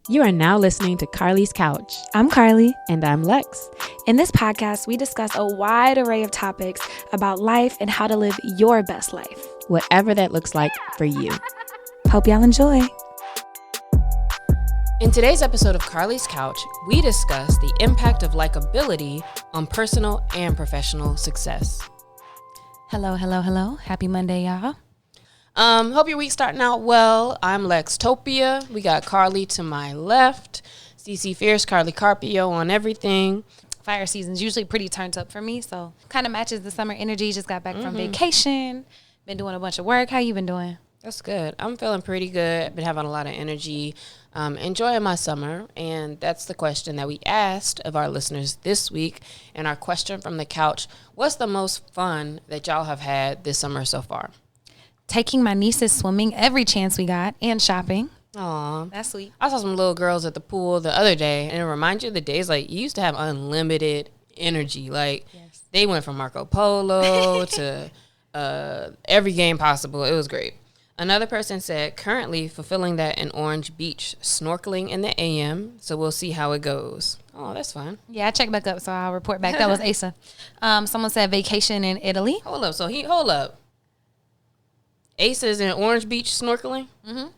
You are now listening to Carlie's Couch. I'm Carlie. And I'm Lex. In this podcast, we discuss a wide array of topics about life and how to live your best life. Whatever that looks like for you. Hope y'all enjoy. In today's episode of Carlie's Couch, we discuss the impact of likability on personal and professional success. Hello. Happy Monday, y'all. Hope your week's starting out well. I'm Lextopia. We got Carlie to my left. CC Fierce, Carlie Carpio on everything. Fire season's usually pretty turned up for me, so kind of matches the summer energy. Just got back from vacation. Been doing a bunch of work. How you been doing? That's good. I'm feeling pretty good. Been having a lot of energy. Enjoying my summer. And that's the question that we asked of our listeners this week. And our question from the couch, what's the most fun that y'all have had this summer so far? Taking my nieces swimming every chance we got and shopping. Aw. That's sweet. I saw some little girls at the pool the other day, and it reminds you of the days, like, you used to have unlimited energy. Like, Yes. They went from Marco Polo to every game possible. It was great. Another person said, currently fulfilling that in Orange Beach, snorkeling in the AM, so we'll see how it goes. Oh, that's fun. Yeah, I checked back up, so I'll report back. That was Asa. Someone said vacation in Italy. Hold up. Aces in Orange Beach snorkeling? Mm-hmm.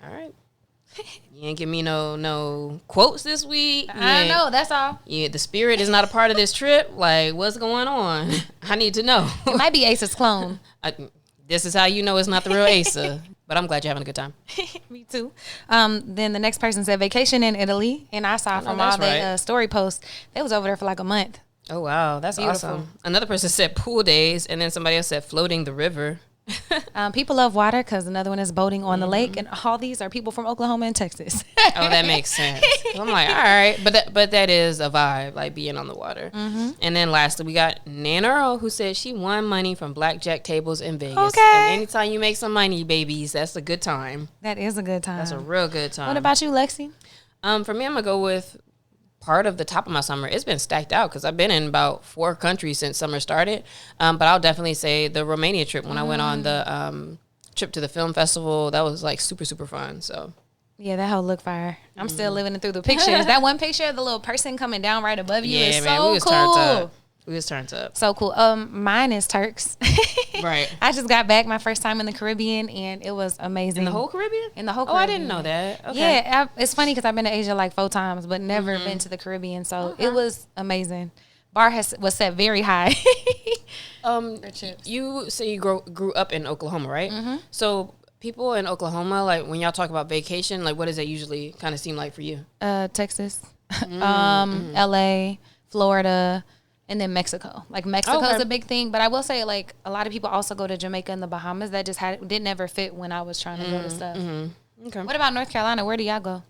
All right. You ain't give me no quotes this week. I know, that's all. Yeah, the spirit is not a part of this trip. Like, what's going on? I need to know. It might be Asa's clone. This is how you know it's not the real Asa. But I'm glad you're having a good time. Me too. Then the next person said vacation in Italy, and I saw from all the story posts, they was over there for like a month. Oh, wow. That's Beautiful. Awesome. Another person said pool days, and then somebody else said floating the river. People love water because another one is boating on the lake, and all these are people from Oklahoma and Texas. Oh, that makes sense. I'm like, all right, but that is a vibe, like being on the water. Mm-hmm. And then lastly, we got Nan Earl, who said she won money from blackjack tables in Vegas. Okay. And anytime you make some money, babies, that's a good time. That is a good time. That's a real good time. What about you, Lexi? For me, I'm gonna go with part of the top of my summer. It's been stacked out because I've been in about 4 countries since summer started. But I'll definitely say the Romania trip when I went on the trip to the film festival. That was like super, super fun. So yeah, that whole look fire. I'm still living it through the pictures. That one picture of the little person coming down right above you is man, so we was cool. turned up. We was turned up. So cool. Mine is Turks. Right. I just got back my first time in the Caribbean, and it was amazing. In the whole Caribbean? In the whole Oh, Caribbean. I didn't know that. Okay. Yeah, it's funny because I've been to Asia like 4 times, but never been to the Caribbean. So it was amazing. Bar was set very high. You say you grew up in Oklahoma, right? Mm-hmm. So people in Oklahoma, like when y'all talk about vacation, like what does that usually kind of seem like for you? Texas, LA, Florida, and then Mexico. Like Mexico is a big thing, but I will say like a lot of people also go to Jamaica and the Bahamas. That just didn't ever fit when I was trying to go to stuff. Mm-hmm. Okay. What about North Carolina? Where do y'all go?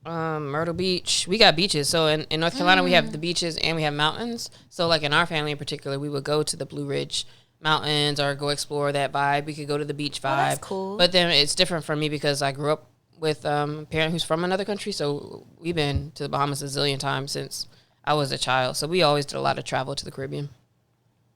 Myrtle Beach. We got beaches. So in North Carolina, we have the beaches and we have mountains. So like in our family in particular, we would go to the Blue Ridge Mountains or go explore that vibe. We could go to the beach vibe. That's cool. But then it's different for me because I grew up with a parent who's from another country. So we've been to the Bahamas a zillion times since I was a child. So we always did a lot of travel to the Caribbean.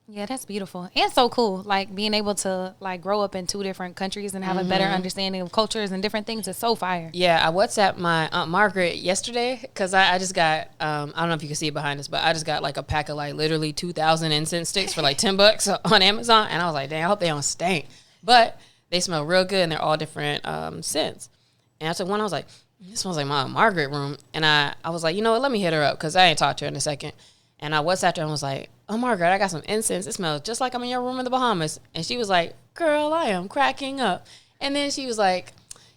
Yeah, that's beautiful and so cool. Like being able to like grow up in 2 different countries and have a better understanding of cultures and different things is so fire. Yeah, I WhatsApped my Aunt Margaret yesterday because I just got, I don't know if you can see it behind us, but I just got like a pack of like literally 2,000 incense sticks for like $10 on Amazon. And I was like, dang, I hope they don't stink. But they smell real good and they're all different scents. And I took one, I was like, this smells like my Aunt Margaret room. And I was like, you know what, let me hit her up because I ain't talked to her in a second. And I WhatsApped her and was like, oh, Margaret, I got some incense. It smells just like I'm in your room in the Bahamas. And she was like, girl, I am cracking up. And then she was like,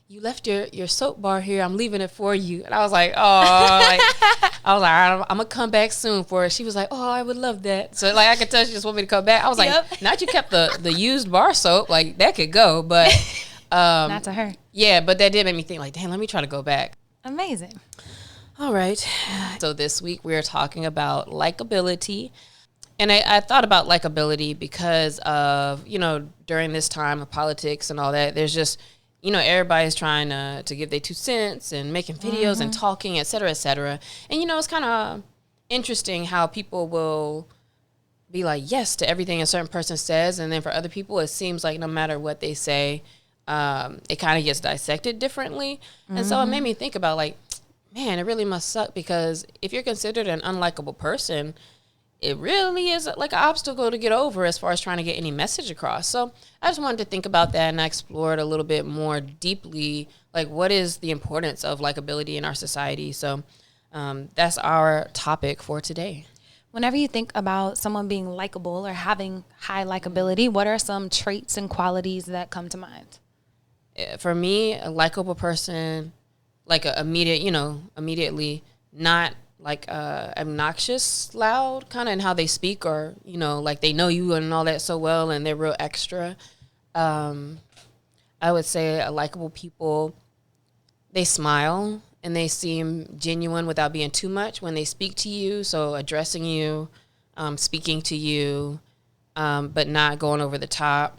you left your soap bar here. I'm leaving it for you. And I was like, oh, I was like, all right, I'm going to come back soon for it. She was like, oh, I would love that. So, like, I could tell she just wanted me to come back. I was like, not you kept the used bar soap. Like, that could go. But not to her. Yeah, but that did make me think, like, damn, let me try to go back. Amazing. All right. So this week we're talking about likability. And I thought about likability because of, during this time of politics and all that, there's just, everybody's trying to give their 2 cents and making videos and talking, et cetera, et cetera. And, it's kind of interesting how people will be like yes to everything a certain person says. And then for other people, it seems like no matter what they say, it kind of gets dissected differently. And so it made me think about like, man, it really must suck, because if you're considered an unlikable person, it really is like an obstacle to get over as far as trying to get any message across. So I just wanted to think about that, and I explored a little bit more deeply, like what is the importance of likability in our society. So that's our topic for today. Whenever you think about someone being likable or having high likability, what are some traits and qualities that come to mind? For me, a likable person, like immediately not like obnoxious, loud, kind of in how they speak, or, like they know you and all that so well, and they're real extra. I would say a likable people, they smile and they seem genuine without being too much when they speak to you. So addressing you, speaking to you, but not going over the top.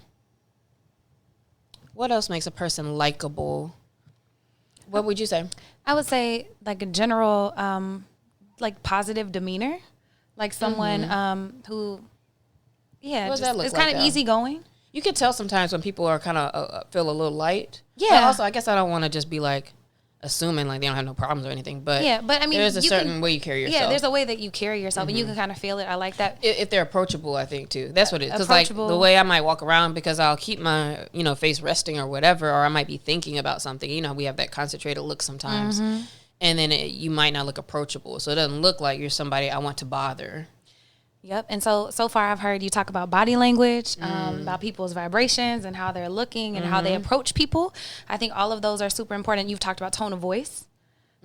What else makes a person likable? What would you say? I would say like a general, like positive demeanor, like someone who, What does that look is like, kind of though? easygoing. You can tell sometimes when people are kind of feel a little light. Yeah. But also, I guess I don't want to just be like assuming like they don't have no problems or anything. But Yeah, but I mean, there's a certain way you carry yourself. Yeah, there's a way that you carry yourself, and you can kind of feel it. I like that. If they're approachable, I think too. That's what it is. Because like the way I might walk around, because I'll keep my face resting or whatever, or I might be thinking about something. We have that concentrated look sometimes, and then you might not look approachable, so it doesn't look like you're somebody I want to bother. Yep. And so far I've heard you talk about body language, about people's vibrations and how they're looking and how they approach people. I think all of those are super important. You've talked about tone of voice.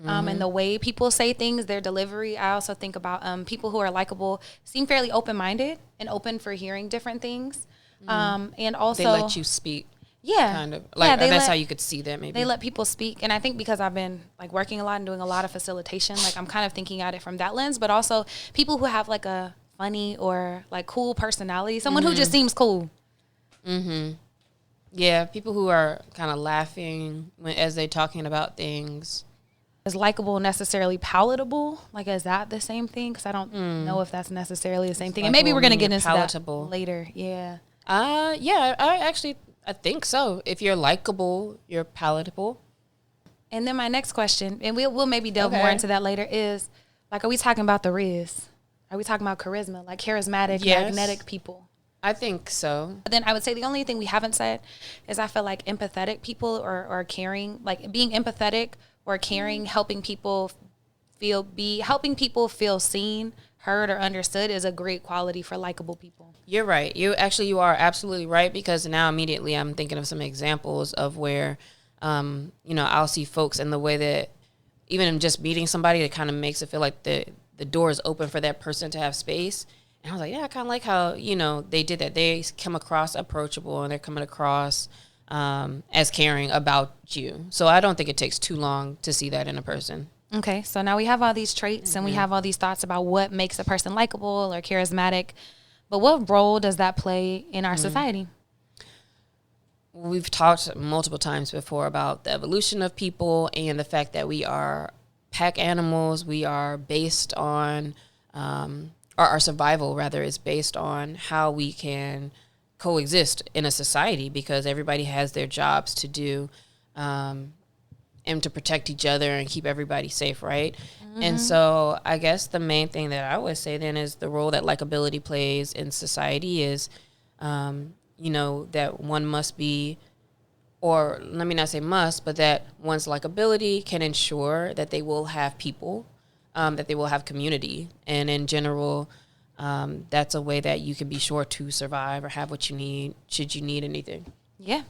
And the way people say things, their delivery. I also think about people who are likable seem fairly open-minded and open for hearing different things. And also they let you speak. Yeah. Kind of. Like that's how you could see that maybe. They let people speak. And I think because I've been like working a lot and doing a lot of facilitation, like I'm kind of thinking at it from that lens, but also people who have like a funny or like cool personality, someone who just seems cool. Yeah, people who are kind of laughing as they're talking about things. Is likable necessarily palatable? Like, is that the same thing? Because I don't know if that's necessarily the same thing. And maybe we're going to get into palatable that later. Yeah. Yeah, I think so. If you're likable, you're palatable. And then my next question, and we'll maybe delve more into that later, is like, are we talking about the Riz? Are we talking about charisma, like charismatic, magnetic people? I think so. But then I would say the only thing we haven't said is I feel like empathetic people or caring, like being empathetic or caring, helping people feel seen, heard, or understood is a great quality for likable people. You're right. You are absolutely right, because now immediately I'm thinking of some examples of where, I'll see folks in the way that even in just meeting somebody, it kind of makes it feel like the door is open for that person to have space. And I was like, yeah, I kind of like how, they did that. They come across approachable and they're coming across as caring about you. So I don't think it takes too long to see that in a person. Okay, so now we have all these traits and we have all these thoughts about what makes a person likable or charismatic. But what role does that play in our society? We've talked multiple times before about the evolution of people and the fact that we are pack animals. We are based on, our survival rather is based on how we can coexist in a society, because everybody has their jobs to do, and to protect each other and keep everybody safe, right? And so I guess the main thing that I would say then is the role that likability plays in society is, that one must be, or let me not say must, but that one's likability can ensure that they will have people, that they will have community. And in general, that's a way that you can be sure to survive or have what you need, should you need anything. Yeah.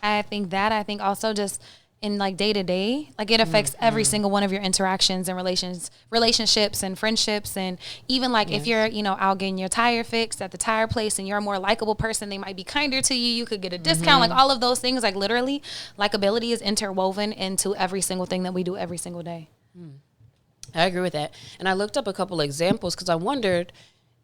I think also just in like day to day, like it affects every single one of your interactions and relationships and friendships. And even like if you're, out getting your tire fixed at the tire place and you're a more likable person, they might be kinder to you. You could get a discount, like all of those things, like literally likability is interwoven into every single thing that we do every single day. I agree with that. And I looked up a couple of examples because I wondered,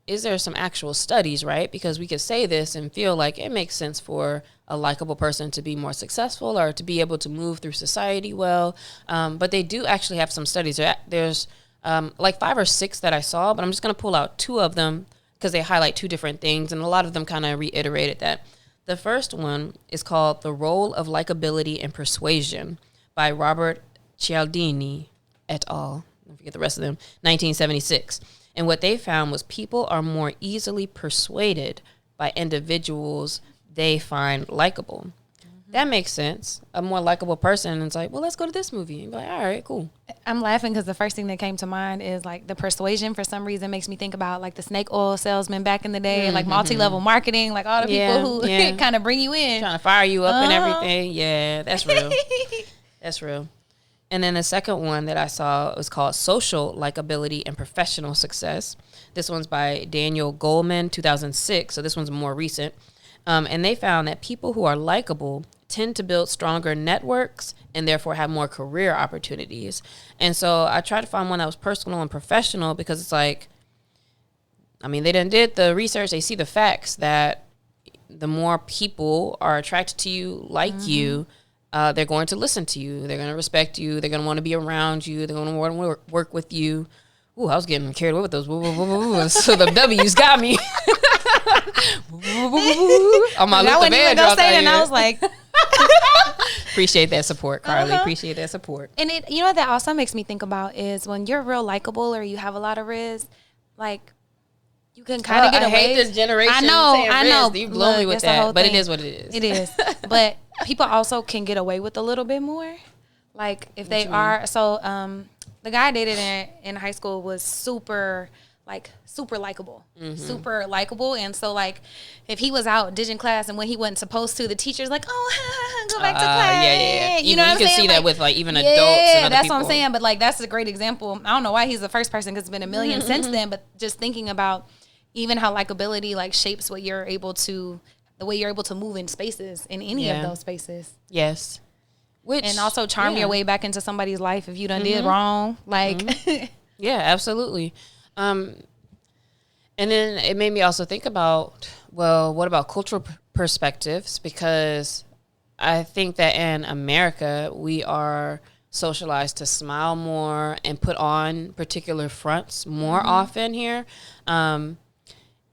is there some actual studies, right? Because we could say this and feel like it makes sense for a likable person to be more successful or to be able to move through society well. But they do actually have some studies. There's like 5 or 6 that I saw, but I'm just going to pull out 2 of them because they highlight 2 different things. And a lot of them kind of reiterated that The first one is called The Role of Likability and Persuasion by Robert Cialdini et al. I forget the rest of them, 1976. And what they found was people are more easily persuaded by individuals they find likable. That makes sense. A more likable person, it's like, well, let's go to this movie. And be like, all right, cool. I'm laughing because the first thing that came to mind is like the persuasion for some reason makes me think about like the snake oil salesman back in the day, like multi-level marketing, like all the people who kind of bring you in. Trying to fire you up and everything. Yeah, that's real. That's real. And then the second one that I saw was called Social Likability and Professional Success. This one's by Daniel Goleman, 2006. So this one's more recent. And they found that people who are likable tend to build stronger networks and therefore have more career opportunities. And so I tried to find one that was personal and professional because it's like, I mean, they done did the research. They see the facts that the more people are attracted to you, like you, they're going to listen to you. They're going to respect you. They're going to want to be around you. They're going to want to work with you. Ooh, I was getting carried away with those. So the W's got me. On my list of adjust, and I was like, appreciate that support, Carlie. Appreciate that support. And it, you know, what that also makes me think about is when you're real likable or you have a lot of riz, like you can kind of get away. I hate this generation. I know. You blow me with that, but it is what it is. It is. But people also can get away with a little bit more, like if they are. So the guy I dated in high school was super likable, super likable. And so like if he was out ditching class and when he wasn't supposed to, the teacher's like, oh, go back to class. Yeah. You know what I'm saying? You can see that with like even adults and other that's people. what I'm saying. But like that's a great example. I don't know why he's the first person because it's been a million since then, but just thinking about even how likability like shapes what you're able to, the way you're able to move in spaces, in any of those spaces. Yes. And also charm your way back into somebody's life if you done did wrong. Like, yeah, absolutely. And then it made me also think about, well, what about cultural perspectives? Because I think that in America, we are socialized to smile more and put on particular fronts more often here. And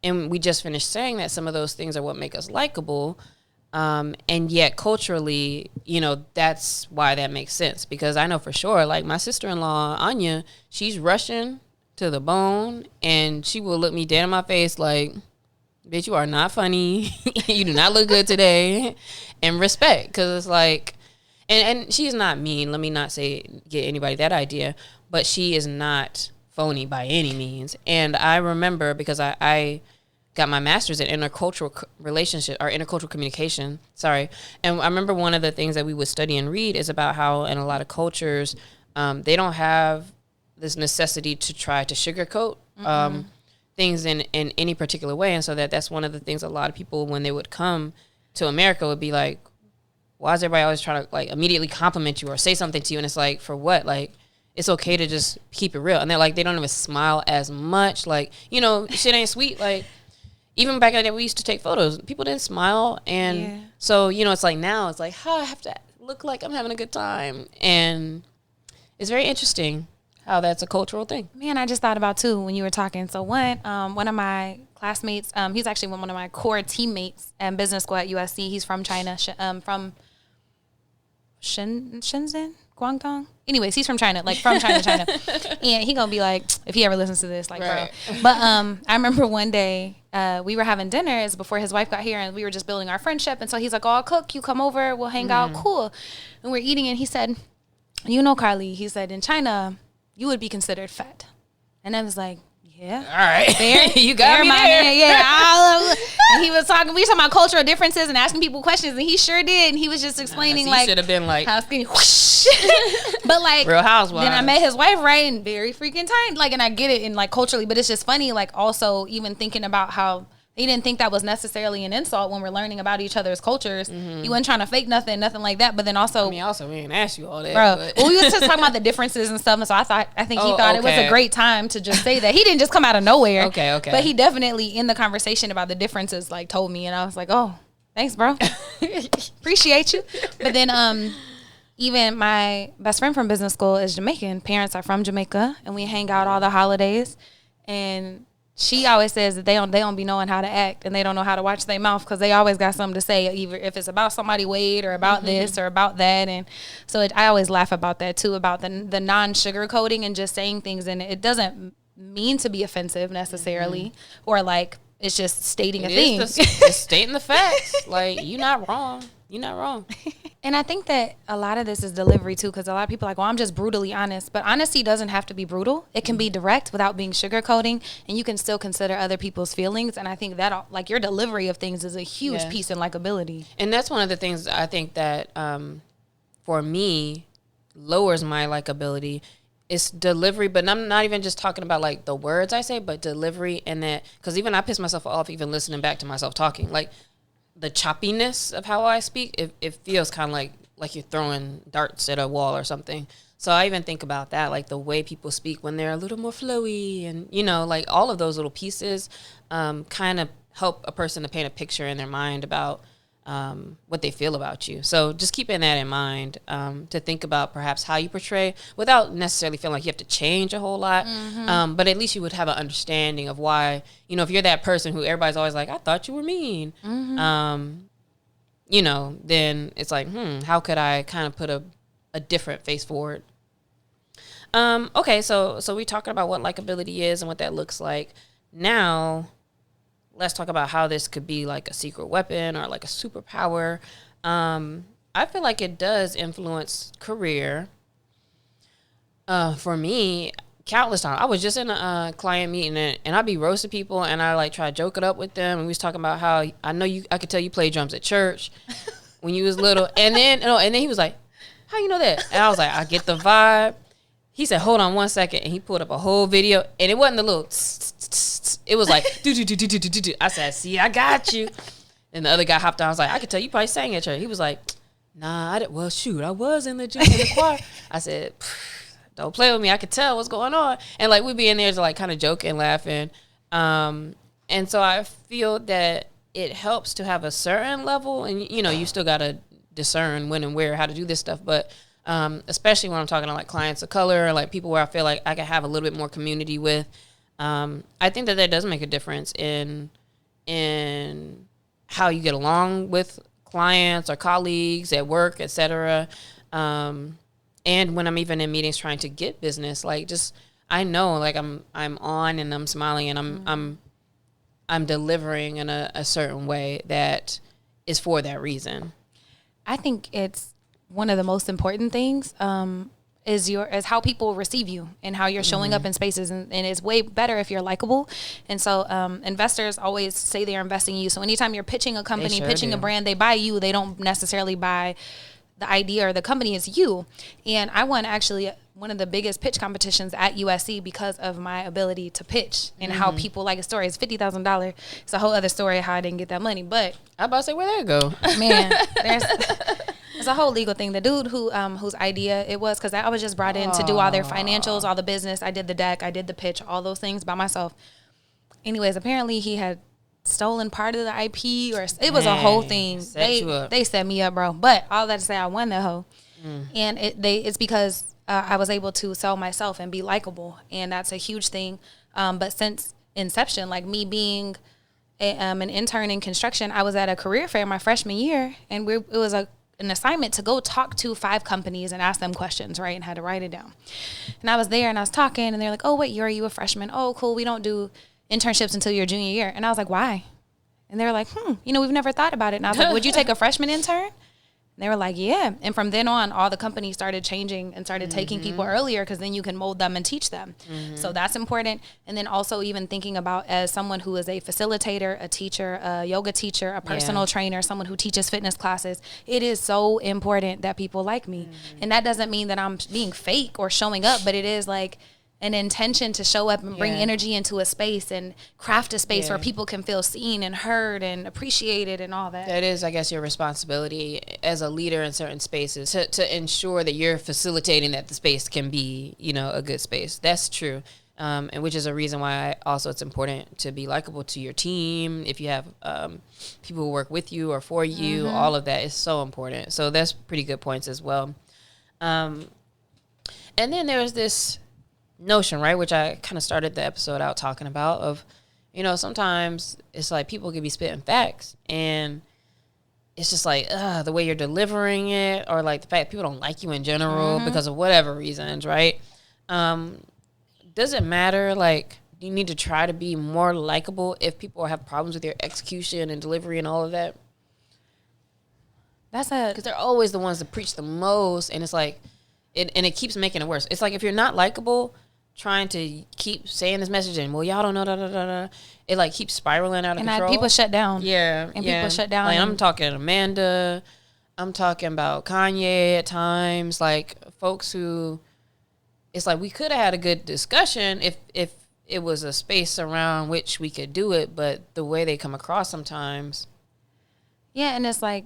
we just finished saying that some of those things are what make us likable. And yet culturally, you know, that's why that makes sense. Because I know for sure, like my sister-in-law, Anya, she's Russian to the bone, and she will look me dead in my face like, bitch, you are not funny. You do not look good today. And respect, because it's like, and she's not mean. Let me not get anybody that idea, but she is not phony by any means. And I remember, because I got my master's in intercultural relationship or intercultural communication. Sorry. And I remember one of the things that we would study and read is about how in a lot of cultures, they don't have this necessity to try to sugarcoat things in any particular way. And so that's one of the things a lot of people, when they would come to America, would be like, why is everybody always trying to like immediately compliment you or say something to you? And it's like, for what? Like, it's okay to just keep it real. And they're like, they don't even smile as much. Like, you know, shit ain't sweet. Like, even back in the day, we used to take photos. People didn't smile. And so, you know, it's like now it's like, I have to look like I'm having a good time. And it's very interesting how that's a cultural thing. Man, I just thought about too when you were talking. So one of my classmates, he's actually one of my core teammates in business school at USC. He's from China, from Shenzhen, Guangdong. Anyways, he's from China, like from China. And he gonna be like, if he ever listens to this, like, right. Bro. But I remember one day we were having dinners before his wife got here, and we were just building our friendship. And so he's like, oh, I'll cook, you come over, we'll hang out, cool. And we're eating, and he said, you know, Carlie, he said, in China, you would be considered fat. And I was like, yeah. All right. Fair. You got me there. Man. Yeah. And we were talking about cultural differences and asking people questions, and he sure did. And he was just explaining, like, should have been like, how skinny, whoosh. But like, Real Housewives. Then I met his wife, right, and very freaking tiny. Like, and I get it, and like culturally, but it's just funny, like, also even thinking about how he didn't think that was necessarily an insult when we're learning about each other's cultures. He wasn't trying to fake nothing like that. But then also, we didn't ask you all that, bro. Well, we was just talking about the differences and stuff. And so I think he thought it was a great time to just say that. He didn't just come out of nowhere. Okay. But he definitely, in the conversation about the differences, like told me, and I was like, oh, thanks, bro. Appreciate you. But then, even my best friend from business school is Jamaican. Parents are from Jamaica, and we hang out all the holidays. And she always says that they don't be knowing how to act and they don't know how to watch their mouth because they always got something to say, either if it's about somebody's weight or about this or about that. And so I always laugh about that too, about the non-sugarcoating and just saying things, and it doesn't mean to be offensive necessarily or like it's just stating a thing. Just stating the facts. Like, you're not wrong. You're not wrong. And I think that a lot of this is delivery too, because a lot of people are like, well, I'm just brutally honest. But honesty doesn't have to be brutal. It can be direct without being sugarcoating, and you can still consider other people's feelings. And I think that, like, your delivery of things is a huge piece in likability. And that's one of the things I think that for me lowers my likability. It's delivery, but I'm not even just talking about like the words I say, but delivery, and that, because even I piss myself off even listening back to myself talking, like the choppiness of how I speak, it feels kind of like you're throwing darts at a wall or something. So I even think about that, like the way people speak when they're a little more flowy, and like all of those little pieces kind of help a person to paint a picture in their mind about what they feel about you. So just keeping that in mind, to think about perhaps how you portray without necessarily feeling like you have to change a whole lot. But at least you would have an understanding of why, if you're that person who everybody's always like, I thought you were mean, then it's like, how could I kind of put a different face forward? Okay. So we talking about what likability is and what that looks like. Now, let's talk about how this could be like a secret weapon or like a superpower. I feel like it does influence career. For me, countless times. I was just in a client meeting and I'd be roasting people and I like try to joke it up with them. And we was talking about how I could tell you played drums at church when you was little. And then he was like, how you know that? And I was like, I get the vibe. He said, hold on 1 second. And he pulled up a whole video. And it wasn't the little it was like, do. I said, see, I got you. And the other guy hopped on. I was like, I could tell you probably sang at church. He was like, nah, I was in the choir. I said, don't play with me. I could tell what's going on. And like, we'd be in there to like kind of joking and laughing. And so I feel that it helps to have a certain level. And, you still got to discern when and where, how to do this stuff. But especially when I'm talking to like clients of color, or like people where I feel like I can have a little bit more community with. I think that does make a difference in how you get along with clients or colleagues at work, etc. And when I'm even in meetings trying to get business, like I know like I'm on and I'm smiling and I'm delivering in a certain way that is for that reason. I think it's one of the most important things. Is how people receive you and how you're showing up in spaces, and it's way better if you're likable. And so investors always say they're investing in you. So anytime you're pitching a company, pitching a brand, they buy you. They don't necessarily buy the idea or the company. Is you. And I won actually one of the biggest pitch competitions at USC because of my ability to pitch and how people like a story. It's $50,000. It's a whole other story how I didn't get that money. But I about to say, where'd that go? Man, there's a whole legal thing. The dude whose idea it was, because I was just brought in to do all their financials, all the business. I did the deck, I did the pitch, all those things by myself. Anyways, apparently he had stolen part of the IP, or it was a whole thing. They set me up, bro. But all that to say, I won that hoe, and it's because I was able to sell myself and be likable, and that's a huge thing. But since inception, like me being an intern in construction, I was at a career fair my freshman year, and it was an assignment to go talk to 5 companies and ask them questions, right? And had to write it down. And I was there and I was talking, and they're like, oh, what year are you a freshman? Oh, cool. We don't do internships until your junior year. And I was like, why? And they were like, we've never thought about it. And I was like, would you take a freshman intern? And they were like, yeah. And from then on, all the companies started changing and started taking people earlier, because then you can mold them and teach them. So that's important. And then also even thinking about, as someone who is a facilitator, a teacher, a yoga teacher, a personal trainer, someone who teaches fitness classes, it is so important that people like me. And that doesn't mean that I'm being fake or showing up, but it is like an intention to show up and bring energy into a space and craft a space where people can feel seen and heard and appreciated and all that. That is, I guess, your responsibility as a leader in certain spaces to ensure that you're facilitating that the space can be, a good space. That's true. And which is a reason why also it's important to be likable to your team. If you have people who work with you or for you, all of that is so important. So that's pretty good points as well. And then there's this notion, right, which I kind of started the episode out talking about, of You know, sometimes it's like people can be spitting facts and it's just like the way you're delivering it, or like the fact people don't like you in general because of whatever reasons, right? Does it matter? Like, do you need to try to be more likable if people have problems with your execution and delivery and all of that? Because they're always the ones that preach the most, and it's like, it keeps making it worse. It's like if you're not likable, trying to keep saying this message and, well, y'all don't know, it like keeps spiraling out of control. And people shut down. Yeah. And people shut down. Like, I'm talking Amanda. I'm talking about Kanye at times. Like, folks who, it's like we could have had a good discussion if it was a space around which we could do it, but the way they come across sometimes. Yeah, and it's like,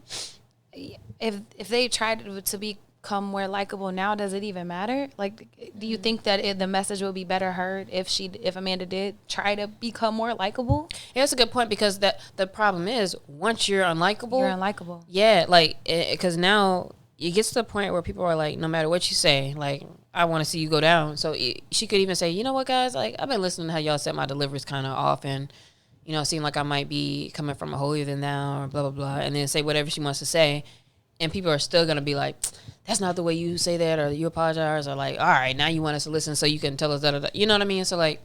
if they tried to become more likable now, does it even matter? Like, do you think that the message would be better heard if Amanda did try to become more likable? Yeah, that's a good point, because the problem is once you're unlikable. You're unlikable. Yeah, like, because now it gets to the point where people are like, no matter what you say, like, I want to see you go down. So she could even say, you know what, guys, like, I've been listening to how y'all set my deliveries kind of off, and you know, it seemed like I might be coming from a holier than thou or blah, blah, blah, and then say whatever she wants to say. And people are still going to be like, that's not the way you say that, or you apologize, or like, all right, now you want us to listen so you can tell us that. You know what I mean? So, like,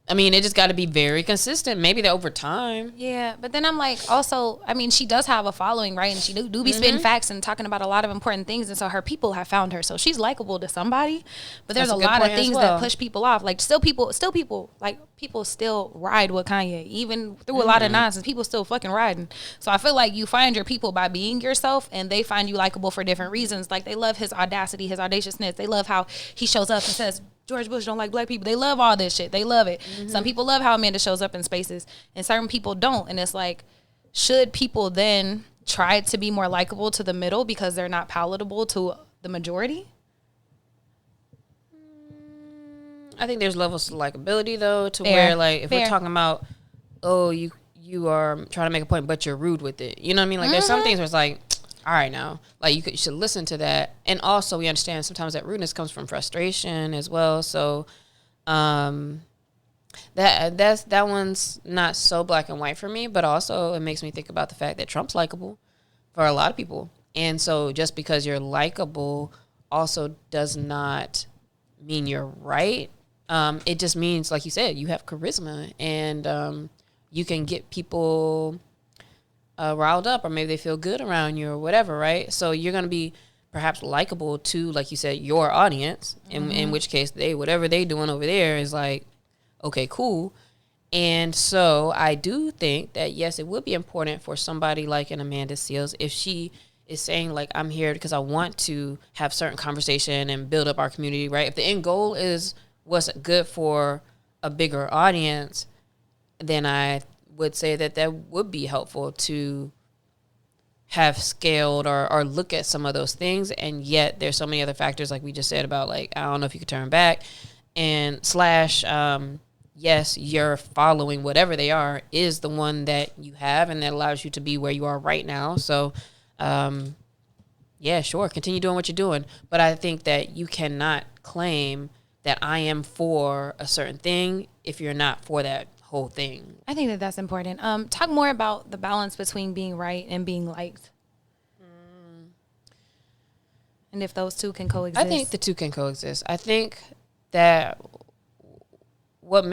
I mean, it just got to be very consistent. Maybe that over time. Yeah, but then I'm like, also, I mean, she does have a following, right? And she do be spitting facts and talking about a lot of important things. And so her people have found her. So she's likable to somebody. But there's a lot of things that push people off. Like, people still ride with Kanye. Even through a lot of nonsense, people still fucking riding. So I feel like you find your people by being yourself, and they find you likable for different reasons. Like, they love his audacity, his audaciousness. They love how he shows up and says, George Bush don't like black people. They love all this shit. They love it. Some people love how Amanda shows up in spaces, and certain people don't. And it's like, should people then try to be more likable to the middle because they're not palatable to the majority? I think there's levels of likability, though, to where, like, if we're talking about, oh, you are trying to make a point, but you're rude with it. You know what I mean? Like, there's some things where it's like, all right, now, like, you should listen to that. And also, we understand sometimes that rudeness comes from frustration as well. So, that one's not so black and white for me, but also it makes me think about the fact that Trump's likable for a lot of people. And so just because you're likable also does not mean you're right. It just means, like you said, you have charisma, and you can get people riled up, or maybe they feel good around you or whatever, right? So you're going to be perhaps likable to, like you said, your audience, in which case whatever they doing over there is like, okay, cool. And so I do think that, yes, it would be important for somebody like an Amanda Seales, if she is saying, like, I'm here because I want to have certain conversation and build up our community, right? If the end goal is what's good for a bigger audience, then I would say that would be helpful to have scaled or look at some of those things. And yet there's so many other factors, like we just said, about, like, I don't know if you could turn back, and / yes, your following, whatever they are, is the one that you have, and that allows you to be where you are right now. So, yeah, sure, continue doing what you're doing. But I think that you cannot claim that I am for a certain thing if you're not for that whole thing. I think that that's important. Talk more about the balance between being right and being liked. And if those two can coexist. I think the two can coexist. I think that what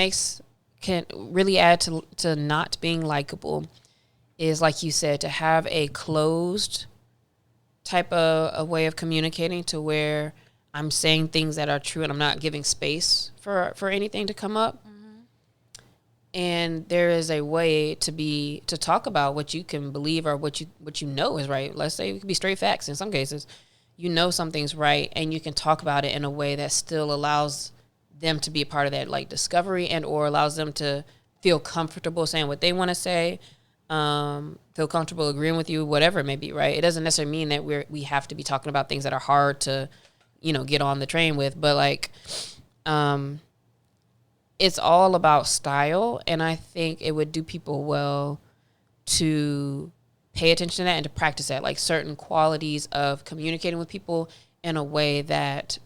can really add to not being likable is, like you said, to have a closed type of a way of communicating, to where I'm saying things that are true and I'm not giving space for anything to come up. And there is a way to talk about what you can believe, or what you know is right. Let's say it could be straight facts in some cases. You know something's right, and you can talk about it in a way that still allows them to be a part of that, like, discovery, and or allows them to feel comfortable saying what they want to say, feel comfortable agreeing with you, whatever it may be, right? It doesn't necessarily mean that we have to be talking about things that are hard to, get on the train with, but, like, it's all about style, and I think it would do people well to pay attention to that and to practice that, like, certain qualities of communicating with people in a way that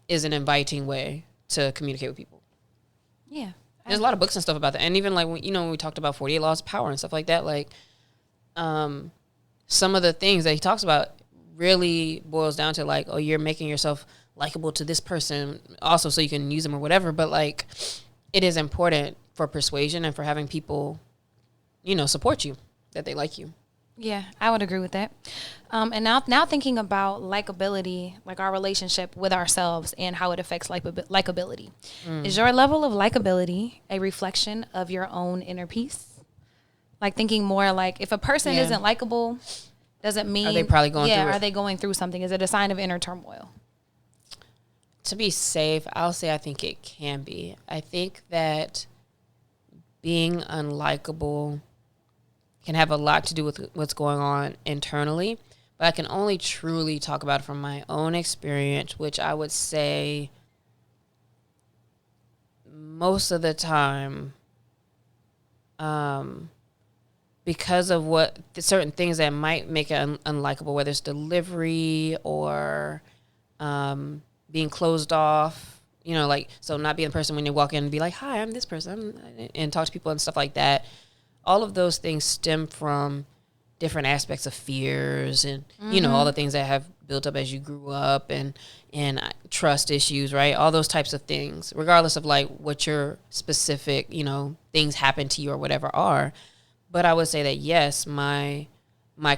is an inviting way to communicate with people. Yeah. There's a lot of books and stuff about that. And even like, when we talked about 48 Laws of Power and stuff like that, like some of the things that he talks about really boils down to like, oh, you're making yourself likable to this person also so you can use them or whatever. But like, it is important for persuasion and for having people, support you, that they like you. Yeah, I would agree with that. And now thinking about likability, like our relationship with ourselves and how it affects likability. Is your level of likability a reflection of your own inner peace? Like thinking more like if a person isn't likable, doesn't mean... Are they probably going through it? Are they going through something? Is it a sign of inner turmoil? To be safe, I'll say I think it can be. I think that being unlikable can have a lot to do with what's going on internally, but I can only truly talk about it from my own experience, which I would say most of the time, because of certain things that might make it unlikable, whether it's delivery or being closed off, so not being the person when you walk in and be like, hi, I'm this person, and talk to people and stuff like that. All of those things stem from different aspects of fears and, all the things that have built up as you grew up and trust issues, right? All those types of things, regardless of like what your specific, things happen to you or whatever are. But I would say that, yes, my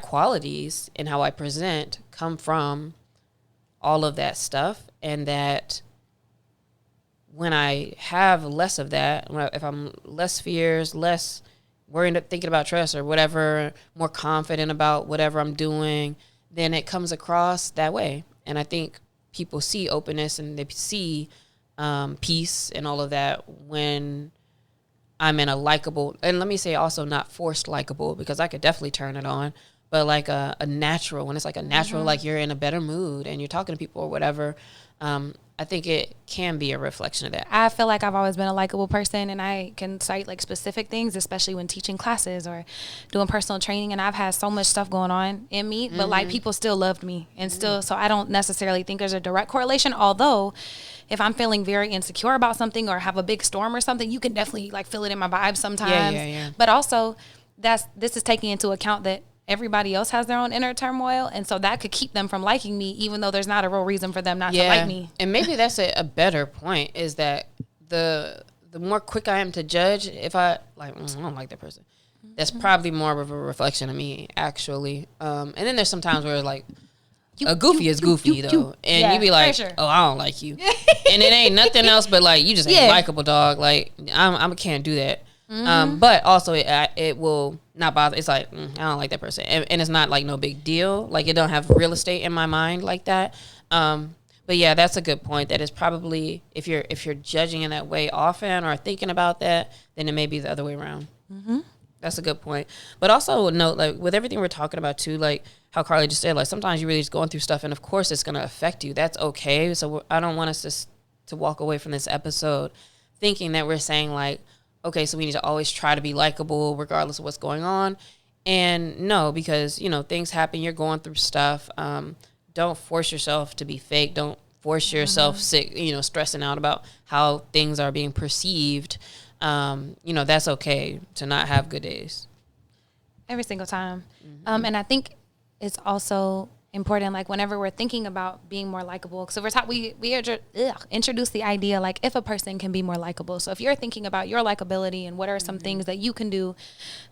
qualities and how I present come from all of that stuff, and that when I have less of that, if I'm less fears, less worrying, thinking about trust or whatever, more confident about whatever I'm doing, then it comes across that way. And I think people see openness and they see peace and all of that when I'm in a likable, and let me say also not forced likable, because I could definitely turn it on, but like a natural, when it's like a natural, like you're in a better mood and you're talking to people or whatever, I think it can be a reflection of that. I feel like I've always been a likable person, and I can cite like specific things, especially when teaching classes or doing personal training. And I've had so much stuff going on in me, but like people still loved me and still, so I don't necessarily think there's a direct correlation. Although if I'm feeling very insecure about something or have a big storm or something, you can definitely like feel it in my vibes sometimes. Yeah. But also this is taking into account that everybody else has their own inner turmoil, and so that could keep them from liking me, even though there's not a real reason for them not to like me. And maybe that's a better point, is that the more quick I am to judge, if I like, I don't like that person, that's probably more of a reflection of me, actually. And then there's some times where like a goofy is goofy though, and you be like, oh, I don't like you, and it ain't nothing else but like you just ain't likable, dog. Like I can't do that. But also it will not bother. It's like, I don't like that person. And it's not like no big deal. Like it don't have real estate in my mind like that. But yeah, that's a good point. That is probably, if you're judging in that way often or thinking about that, then it may be the other way around. That's a good point. But also note, like with everything we're talking about too, like how Carlie just said, like sometimes you're really just going through stuff and of course it's going to affect you. That's okay. So I don't want us to walk away from this episode thinking that we're saying like, okay, so we need to always try to be likable regardless of what's going on. And no, because, things happen. You're going through stuff. Don't force yourself to be fake. Don't force yourself sick, stressing out about how things are being perceived. That's okay to not have good days. Every single time. And I think it's also important, like whenever we're thinking about being more likable, so we introduce the idea like if a person can be more likable. So if you're thinking about your likability and what are some things that you can do,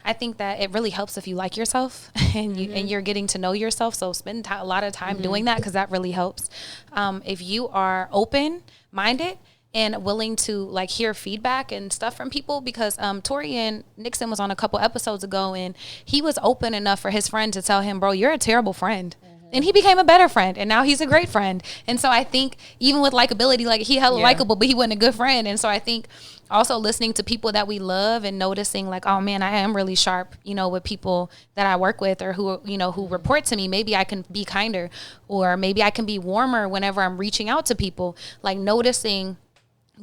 I think that it really helps if you like yourself and you're getting to know yourself. So spend a lot of time doing that, because that really helps. If you are open-minded and willing to like hear feedback and stuff from people, because Torian Nixon was on a couple episodes ago and he was open enough for his friend to tell him, bro, you're a terrible friend. And he became a better friend, and now he's a great friend. And so I think even with likability, like he hella likable, but he wasn't a good friend. And so I think also listening to people that we love and noticing like, oh man, I am really sharp, with people that I work with or who, who report to me. Maybe I can be kinder, or maybe I can be warmer whenever I'm reaching out to people. Like noticing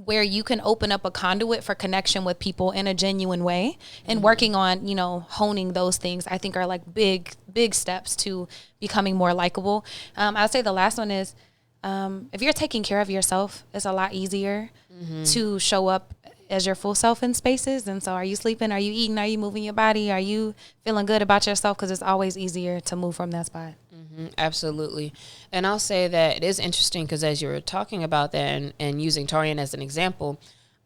where you can open up a conduit for connection with people in a genuine way, and working on, honing those things, I think are like big steps to becoming more likable. I'd say the last one is, if you're taking care of yourself, it's a lot easier to show up as your full self in spaces. And so are you sleeping? Are you eating? Are you moving your body? Are you feeling good about yourself? Because it's always easier to move from that spot. Absolutely. And I'll say that it is interesting because as you were talking about that and using Tarian as an example,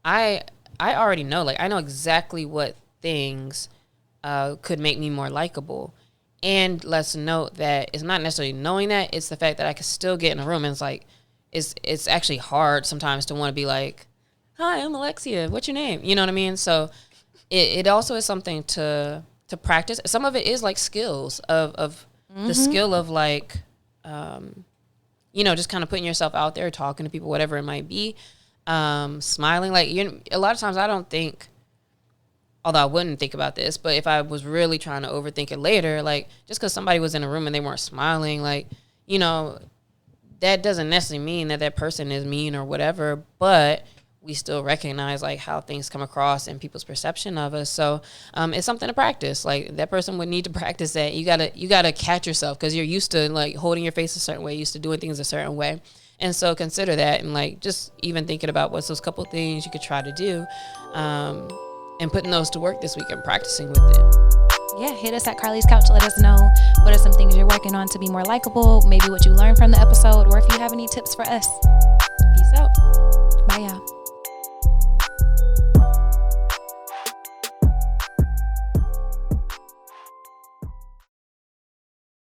I already know, like, I know exactly what things could make me more likable. And let's note that it's not necessarily knowing that, it's the fact that I could still get in a room and it's like, it's actually hard sometimes to want to be like, hi, I'm Alexia. What's your name? You know what I mean? So it also is something to practice. Some of it is like skills of the skill of like, just kind of putting yourself out there, talking to people, whatever it might be, smiling. Like, a lot of times I don't think, although I wouldn't think about this, but if I was really trying to overthink it later, like just because somebody was in a room and they weren't smiling, like, that doesn't necessarily mean that person is mean or whatever, but we still recognize like how things come across and people's perception of us. So it's something to practice. Like that person would need to practice that. You gotta catch yourself because you're used to like holding your face a certain way, used to doing things a certain way. And so consider that and like just even thinking about what's those couple things you could try to do and putting those to work this week and practicing with it. Yeah, hit us at Carlie's Couch. Let us know what are some things you're working on to be more likable, maybe what you learned from the episode, or if you have any tips for us. Peace out. Bye, y'all.